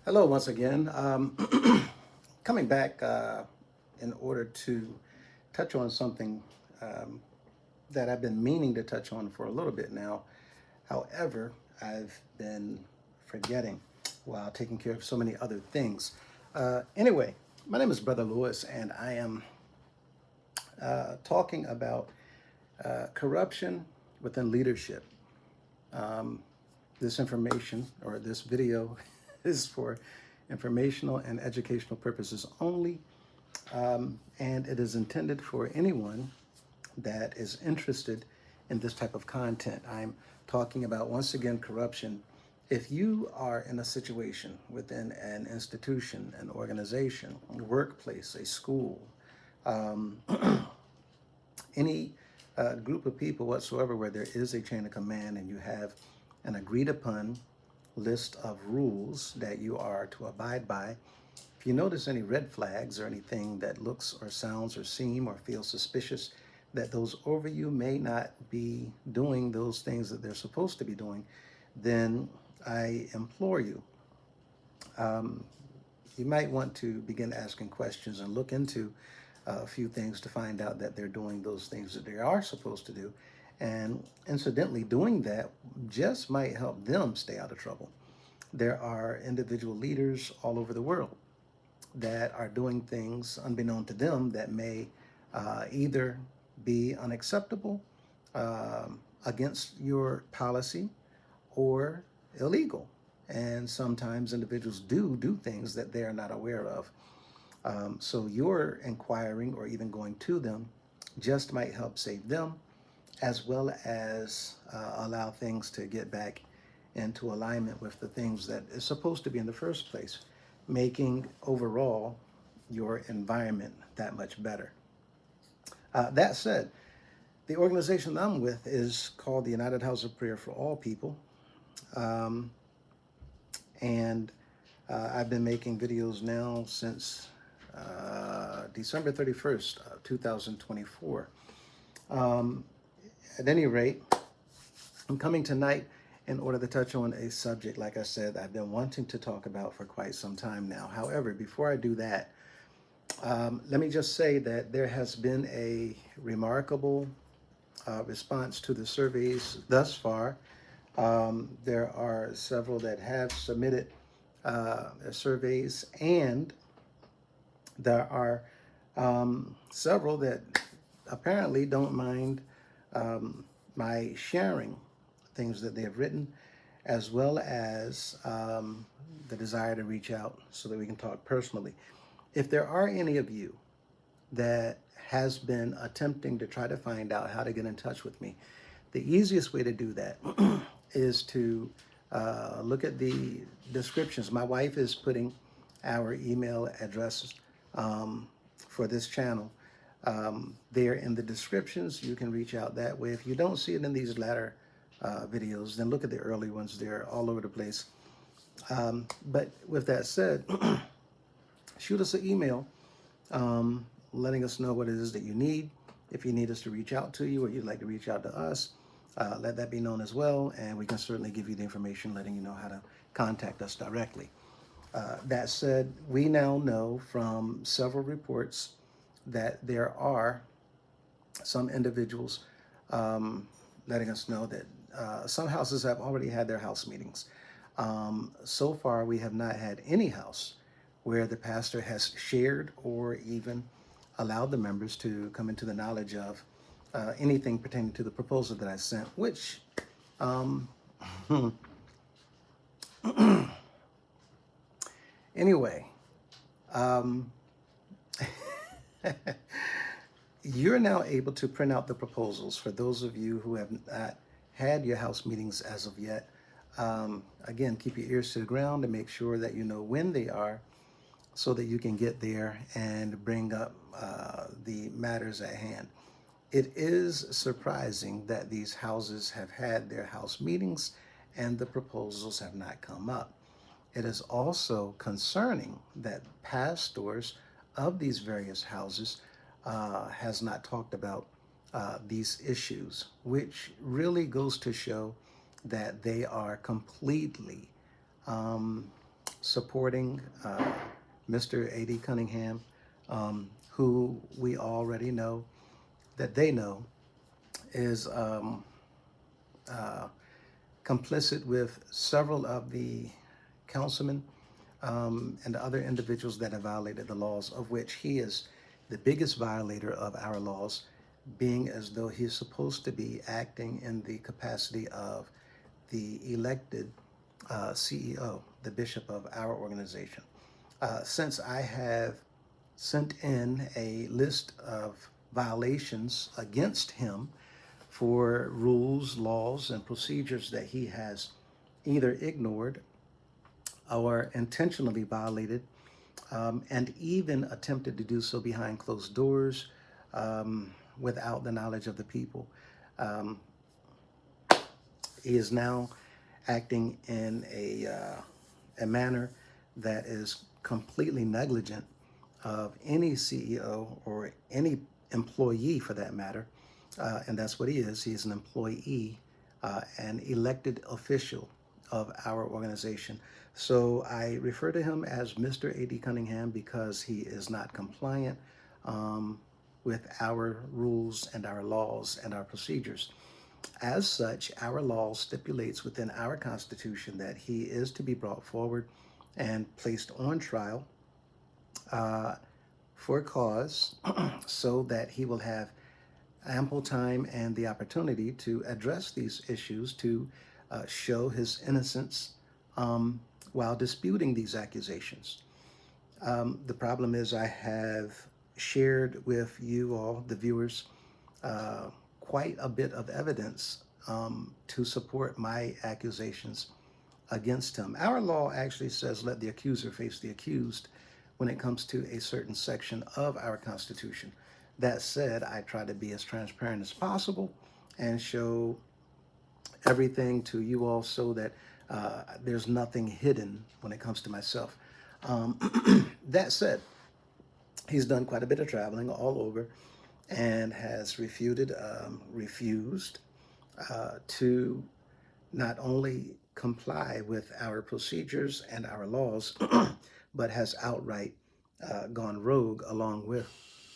Hello, once again. Coming back in order to touch on something um, that I've been meaning to touch on for a little bit now. However, I've been forgetting while taking care of so many other things. Anyway, my name is Brother Lewis, and I am talking about corruption within leadership. Um, this information or this video is for informational and educational purposes only, and it is intended for anyone that is interested in this type of content. I'm talking about, once again, corruption. If you are in a situation within an institution, an organization, a workplace, a school, um, any group of people whatsoever where there is a chain of command and you have an agreed upon list of rules that you are to abide by, if you notice any red flags or anything that looks or sounds or seem or feels suspicious, that those over you may not be doing those things that they're supposed to be doing, then I implore you, um, you might want to begin asking questions and look into a few things to find out that they're doing those things that they are supposed to do. And incidentally, doing that just might help them stay out of trouble. There are individual leaders all over the world that are doing things unbeknown to them that may either be unacceptable, against your policy, or illegal. And sometimes individuals do things that they are not aware of. So your inquiring or even going to them just might help save them, as well as allow things to get back into alignment with the things that is supposed to be in the first place, making overall your environment that much better. That said, the organization I'm with is called the United House of Prayer for All People. Um, and I've been making videos now since December 31st, 2024. Um, at any rate, I'm coming tonight in order to touch on a subject, like I said, I've been wanting to talk about for quite some time now. However, before I do that, let me just say that there has been a remarkable response to the surveys thus far. There are several that have submitted their surveys, and there are several that apparently don't mind my sharing things that they have written, as well as the desire to reach out so that we can talk personally. If there are any of you that has been attempting to try to find out how to get in touch with me, the easiest way to do that is to look at the descriptions. My wife is putting our email addresses for this channel there in the descriptions. You can reach out that way. If you don't see it in these latter videos, then look at the early ones. They're all over the place. But with that said, shoot us an email letting us know what it is that you need. If you need us to reach out to you or you'd like to reach out to us, let that be known as well, and we can certainly give you the information letting you know how to contact us directly. That said, we now know from several reports that there are some individuals letting us know that some houses have already had their house meetings. So far, we have not had any house where the pastor has shared or even allowed the members to come into the knowledge of anything pertaining to the proposal that I sent, which anyway, um, you're now able to print out the proposals for those of you who have not had your house meetings as of yet. Again, keep your ears to the ground and make sure that you know when they are so that you can get there and bring up the matters at hand. It is surprising that these houses have had their house meetings and the proposals have not come up. It is also concerning that pastors of these various houses has not talked about these issues, which really goes to show that they are completely supporting Mr. A.D. Cunningham, who we already know that they know is complicit with several of the councilmen and other individuals that have violated the laws, of which he is the biggest violator of our laws, being as though he is supposed to be acting in the capacity of the elected CEO, the bishop of our organization. Since I have sent in a list of violations against him for rules, laws, and procedures that he has either ignored or intentionally violated, and even attempted to do so behind closed doors without the knowledge of the people. Um, he is now acting in a manner that is completely negligent of any CEO or any employee for that matter. And that's what he is. He is an employee, an elected official of our organization. So I refer to him as Mr. A.D. Cunningham because he is not compliant with our rules and our laws and our procedures. As such, our law stipulates within our Constitution that he is to be brought forward and placed on trial uh, for cause so that he will have ample time and the opportunity to address these issues, to show his innocence while disputing these accusations. The problem is, I have shared with you all, the viewers, quite a bit of evidence to support my accusations against him. Our law actually says, let the accuser face the accused when it comes to a certain section of our Constitution. That said, I try to be as transparent as possible and show everything to you all so that there's nothing hidden when it comes to myself. That said, he's done quite a bit of traveling all over and has refused to not only comply with our procedures and our laws, but has outright gone rogue along with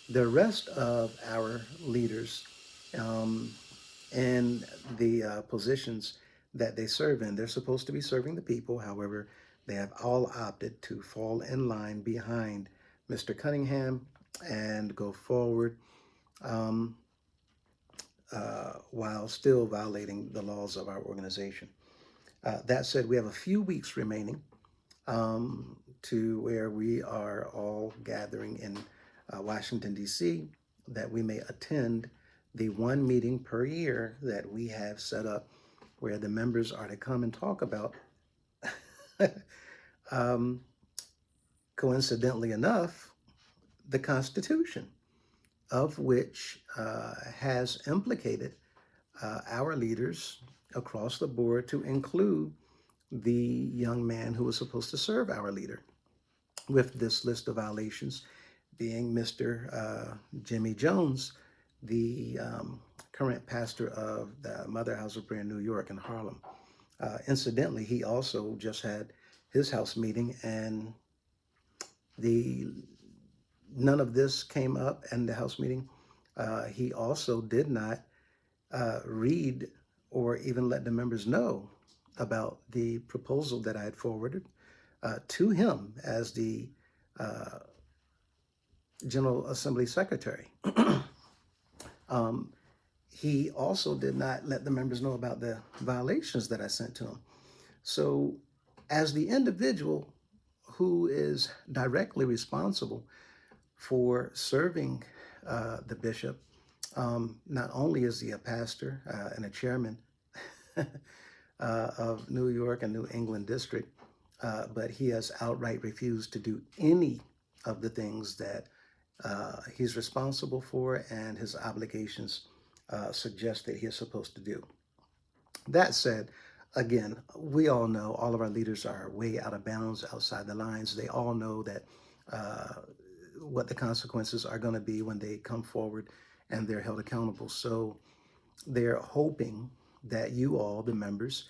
the rest of our leaders in the positions that they serve in. They're supposed to be serving the people. However, they have all opted to fall in line behind Mr. Cunningham and go forward while still violating the laws of our organization. That said, we have a few weeks remaining to where we are all gathering in Washington, D.C., that we may attend the one meeting per year that we have set up where the members are to come and talk about, coincidentally enough, the Constitution, of which has implicated our leaders across the board, to include the young man who was supposed to serve our leader with this list of violations, being Mr. Jimmy Jones, the current pastor of the Mother House of Prayer in New York and Harlem. Incidentally, he also just had his house meeting, and none of this came up in the house meeting. He also did not read or even let the members know about the proposal that I had forwarded to him as the General Assembly Secretary. He also did not let the members know about the violations that I sent to him. So, as the individual who is directly responsible for serving the bishop, not only is he a pastor and a chairman of New York and New England District, but he has outright refused to do any of the things that he's responsible for and his obligations suggest that he is supposed to do. That said, again, we all know all of our leaders are way out of bounds, outside the lines. They all know that what the consequences are going to be when they come forward and they're held accountable. So they're hoping that you all, the members,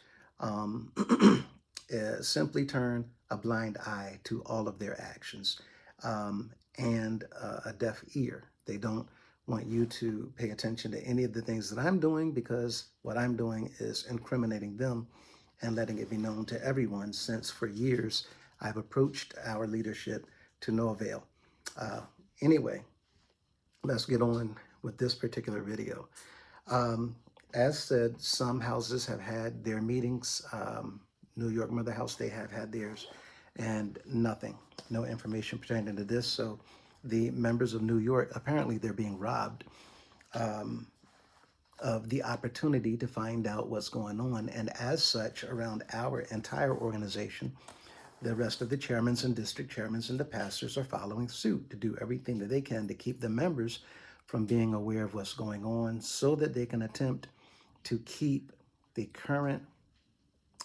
simply turn a blind eye to all of their actions, and a deaf ear. They don't want you to pay attention to any of the things that I'm doing, because what I'm doing is incriminating them and letting it be known to everyone, since for years I've approached our leadership to no avail. Uh, anyway, let's get on with this particular video. Um, as said, some houses have had their meetings. New York Mother House, they have had theirs, and nothing, no information pertaining to this. So the members of New York, apparently they're being robbed of the opportunity to find out what's going on. And as such, around our entire organization, the rest of the chairmen and district chairmen and the pastors are following suit to do everything that they can to keep the members from being aware of what's going on, so that they can attempt to keep the current,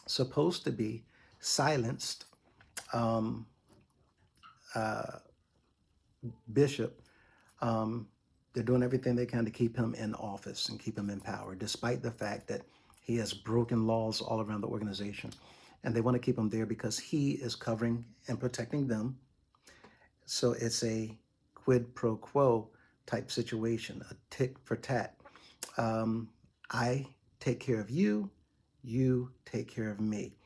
supposed to be silenced bishop. They're doing everything they can to keep him in office and keep him in power, despite the fact that he has broken laws all around the organization. And they want to keep him there because he is covering and protecting them. So it's a quid pro quo type situation, a tick for tat. I take care of you, you take care of me.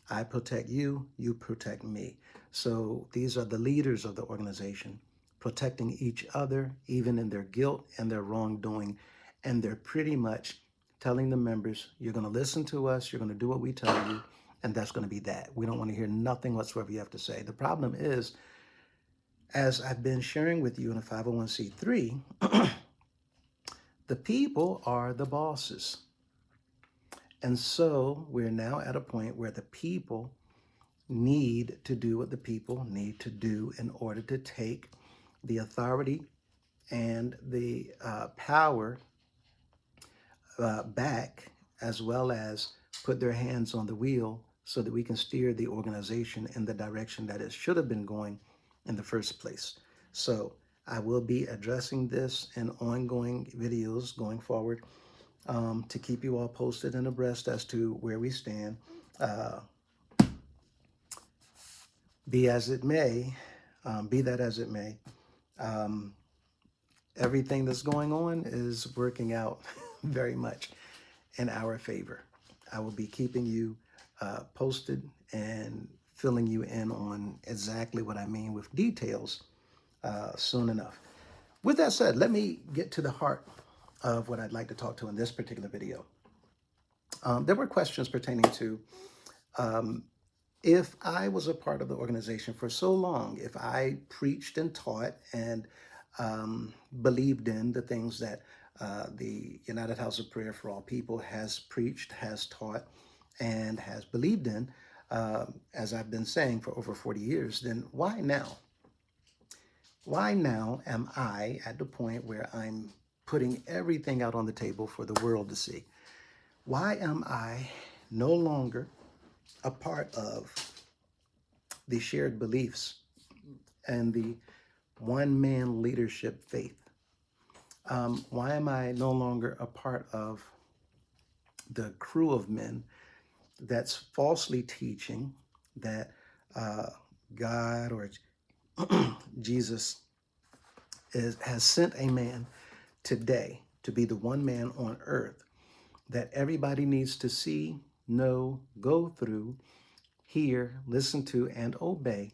I protect you, you protect me. So these are the leaders of the organization, protecting each other, even in their guilt and their wrongdoing. And they're pretty much telling the members, you're going to listen to us, you're going to do what we tell you, and that's going to be that. We don't want to hear nothing whatsoever you have to say. The problem is, as I've been sharing with you in a 501c3, the people are the bosses. And so we're now at a point where the people need to do what the people need to do in order to take the authority and the power back, as well as put their hands on the wheel so that we can steer the organization in the direction that it should have been going in the first place. So I will be addressing this in ongoing videos going forward, to keep you all posted and abreast as to where we stand. Be as it may, be that as it may, everything that's going on is working out very much in our favor. I will be keeping you posted and filling you in on exactly what I mean with details soon enough. With that said, let me get to the heart of what I'd like to talk to in this particular video. There were questions pertaining to if I was a part of the organization for so long, if I preached and taught and believed in the things that the United House of Prayer for All People has preached, has taught, and has believed in, as I've been saying for over 40 years, then why now? Why now am I at the point where I'm putting everything out on the table for the world to see? Why am I no longer a part of the shared beliefs and the one-man leadership faith? Why am I no longer a part of the crew of men that's falsely teaching that God or Jesus has sent a man today to be the one man on earth that everybody needs to see, know, go through, hear, listen to, and obey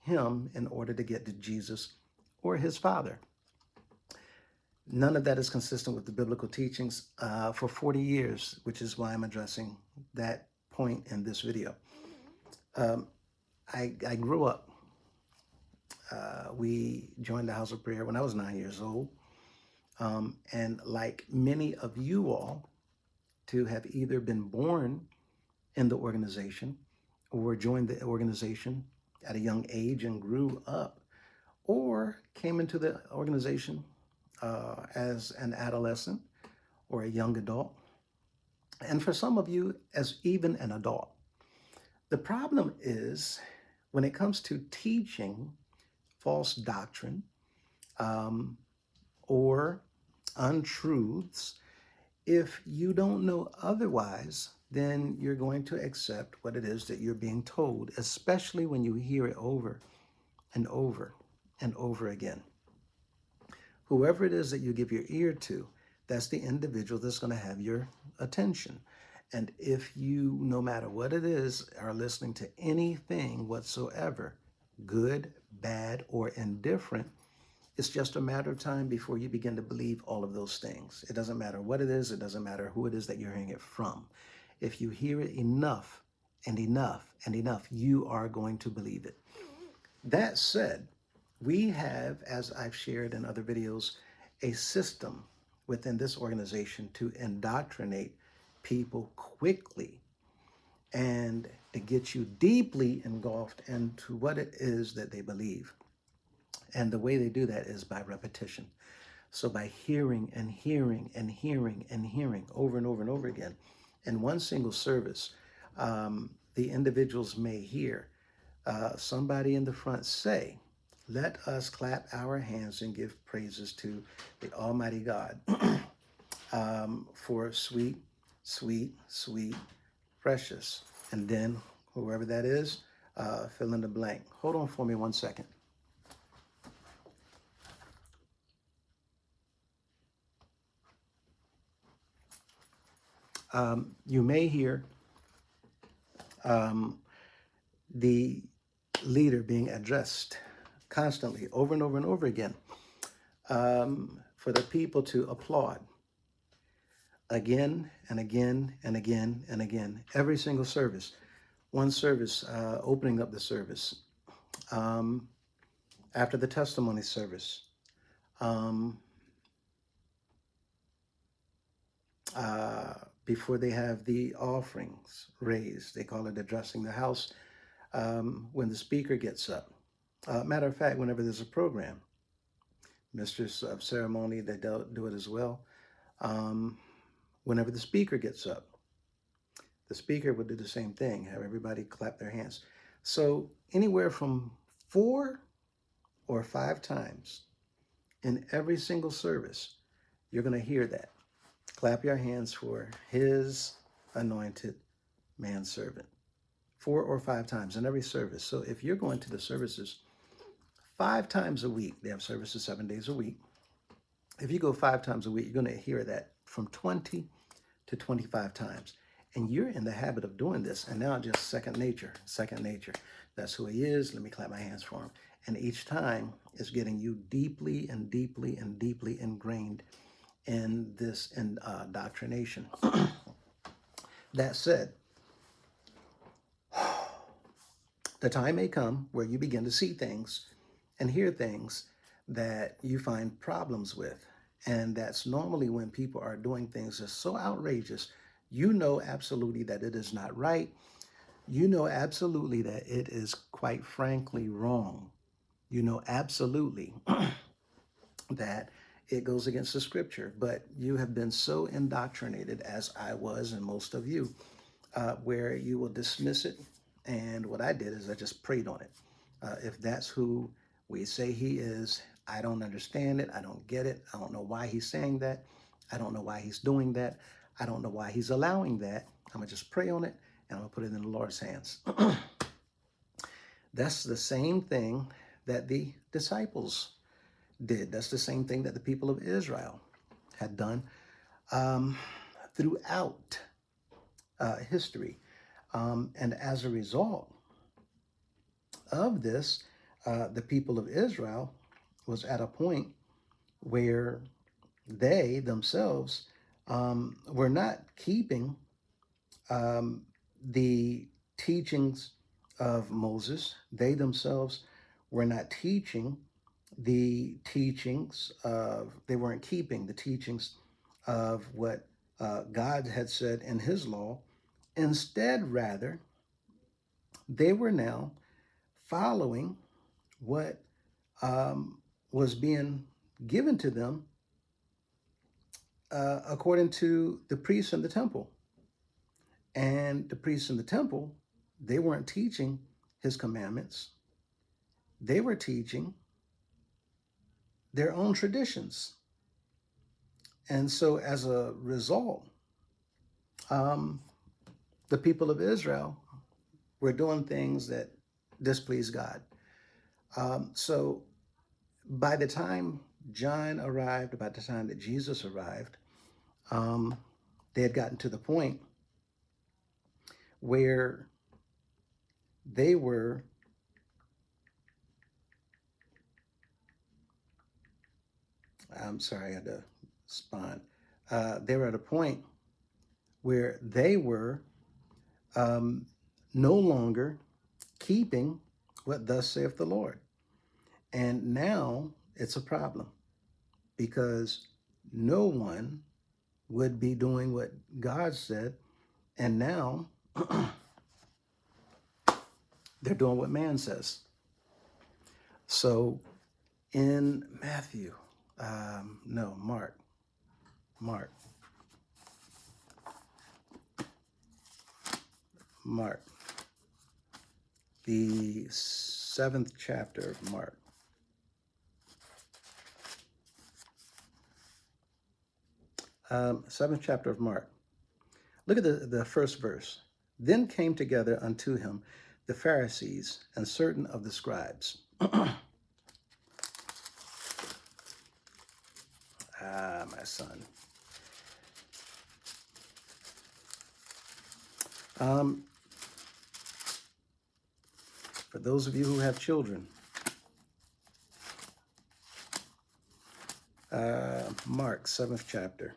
him in order to get to Jesus or his Father? None of that is consistent with the biblical teachings for 40 years, which is why I'm addressing that point in this video. I grew up. We joined the House of Prayer when I was 9 years old. And like many of you all, to have either been born in the organization or joined the organization at a young age and grew up, or came into the organization as an adolescent or a young adult, and for some of you as even an adult. The problem is, when it comes to teaching false doctrine or untruths, if you don't know otherwise, then you're going to accept what it is that you're being told, especially when you hear it over and over and over again. Whoever it is that you give your ear to, that's the individual that's going to have your attention. And if you, no matter what it is, are listening to anything whatsoever, good, bad, or indifferent, it's just a matter of time before you begin to believe all of those things. It doesn't matter what it is, it doesn't matter who it is that you're hearing it from. If you hear it enough and enough and enough, you are going to believe it. That said, we have, as I've shared in other videos, a system within this organization to indoctrinate people quickly and to get you deeply engulfed into what it is that they believe. And the way they do that is by repetition. So by hearing and hearing and hearing and hearing over and over and over again, in one single service, the individuals may hear somebody in the front say, "Let us clap our hands and give praises to the Almighty God for sweet, sweet, sweet, precious." And then whoever that is, fill in the blank. Hold on for me 1 second. You may hear the leader being addressed constantly over and over and over again for the people to applaud again and again and again and again, every single service. One service, opening up the service, after the testimony service, before they have the offerings raised. They call it addressing the house. When the speaker gets up. Matter of fact, whenever there's a program, mistress of ceremony, they do it as well. Whenever the speaker gets up, the speaker would do the same thing, have everybody clap their hands. So anywhere from 4 or 5 times in every single service, you're going to hear that. Clap your hands for his anointed manservant. 4 or 5 times in every service. So if you're going to the services 5 times a week, they have services 7 days a week. If you go 5 times a week, you're going to hear that from 20 to 25 times. And you're in the habit of doing this. And now just second nature, second nature. That's who he is. Let me clap my hands for him. And each time is getting you deeply and deeply and deeply ingrained in this indoctrination. That said, the time may come where you begin to see things and hear things that you find problems with. And that's normally when people are doing things that's so outrageous, you know absolutely that it is not right. You know absolutely that it is, quite frankly, wrong. You know absolutely that it goes against the scripture, but you have been so indoctrinated, as I was and most of you, where you will dismiss it. And what I did is I just prayed on it. If that's who we say he is, I don't understand it. I don't get it. I don't know why he's saying that. I don't know why he's doing that. I don't know why he's allowing that. I'm going to just pray on it and I'm going to put it in the Lord's hands. That's the same thing that the disciples did. That's the same thing that the people of Israel had done throughout history. And as a result of this, the people of Israel was at a point where they themselves were not keeping the teachings of Moses. They themselves were not teaching the teachings of, they weren't keeping the teachings of what God had said in his law. Instead, rather, they were now following what was being given to them according to the priests in the temple. And the priests in the temple, they weren't teaching his commandments. They were teaching their own traditions. And so as a result, the people of Israel were doing things that displeased God. So by the time John arrived, by the time that Jesus arrived, um, they had gotten to the point where they were I'm sorry, I had to respond. They were at a point where they were um, no longer keeping what thus saith the Lord. And now it's a problem because no one would be doing what God said. And now they're doing what man says. So in Matthew, no, Mark, Mark, the 7th chapter of Mark. 7th chapter of Mark. Look at the first verse. Then came together unto him the Pharisees and certain of the scribes. My son. For those of you who have children, Mark, 7th chapter.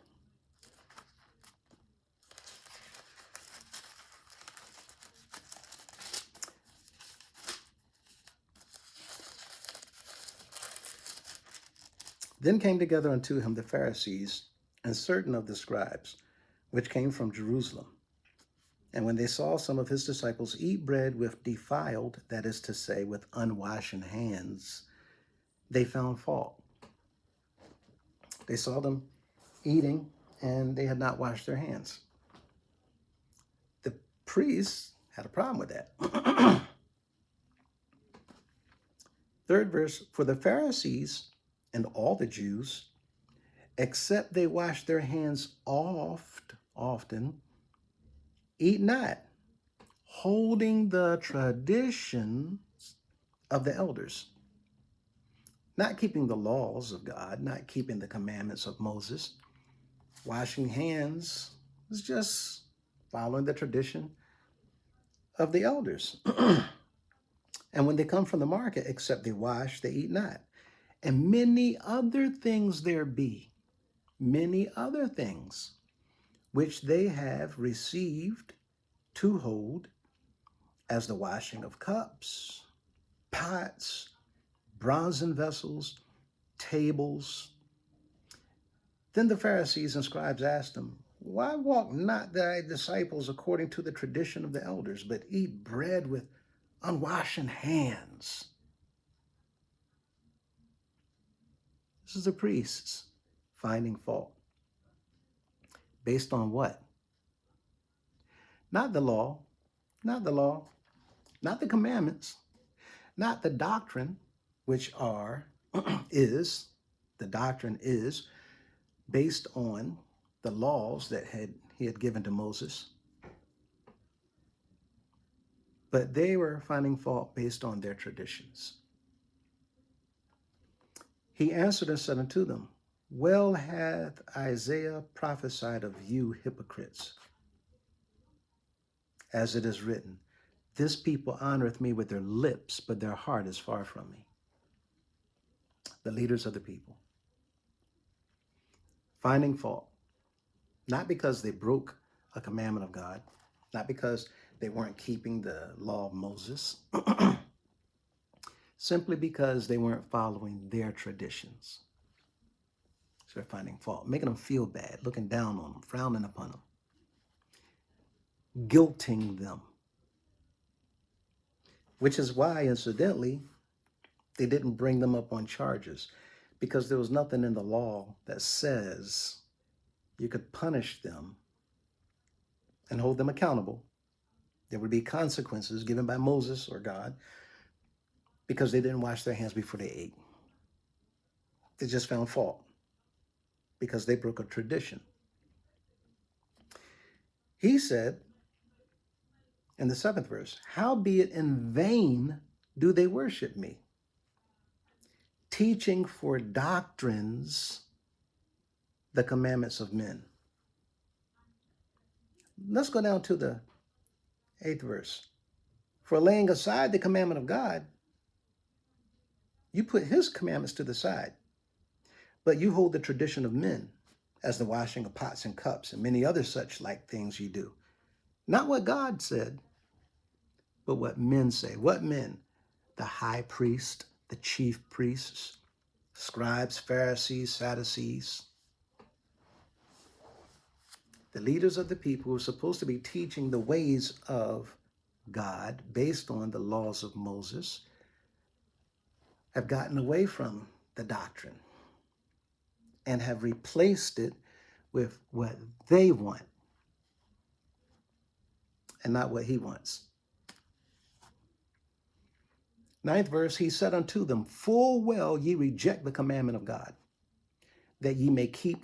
Then came together unto him the Pharisees and certain of the scribes, which came from Jerusalem. And when they saw some of his disciples eat bread with defiled, that is to say, with unwashen hands, they found fault. They saw them eating, and they had not washed their hands. The priests had a problem with that. Third verse, for the Pharisees and all the Jews, except they wash their hands often, eat not, holding the traditions of the elders. Not keeping the laws of God, not keeping the commandments of Moses. Washing hands is just following the tradition of the elders. And when they come from the market, except they wash, they eat not. And many other things there be, many other things, which they have received to hold, as the washing of cups, pots, bronzen vessels, tables. Then the Pharisees and scribes asked him, why walk not thy disciples according to the tradition of the elders, but eat bread with unwashen hands? This is the priests finding fault. Based on what? Not the law, not the law, not the commandments, not the doctrine, which the doctrine is based on the laws that he had given to Moses. But they were finding fault based on their traditions. He answered and said unto them, well hath Isaiah prophesied of you hypocrites, as it is written, this people honoreth me with their lips, but their heart is far from me. The leaders of the people. Finding fault. Not because they broke a commandment of God, not because they weren't keeping the law of Moses, simply because they weren't following their traditions. So they're finding fault, making them feel bad, looking down on them, frowning upon them, guilting them. Which is why, incidentally, they didn't bring them up on charges, because there was nothing in the law that says you could punish them and hold them accountable. There would be consequences given by Moses or God because they didn't wash their hands before they ate. They just found fault because they broke a tradition. He said, In the 7th verse, howbeit in vain do they worship me, teaching for doctrines the commandments of men. Let's go down to the 8th verse. For laying aside the commandment of God, you put his commandments to the side, but you hold the tradition of men, as the washing of pots and cups and many other such like things you do. Not what God said, but what men say. What men? The high priest, the chief priests, scribes, Pharisees, Sadducees, the leaders of the people who are supposed to be teaching the ways of God based on the laws of Moses, have gotten away from the doctrine and have replaced it with what they want and not what he wants. 9th verse, he said unto them, full well ye reject the commandment of God, that ye may keep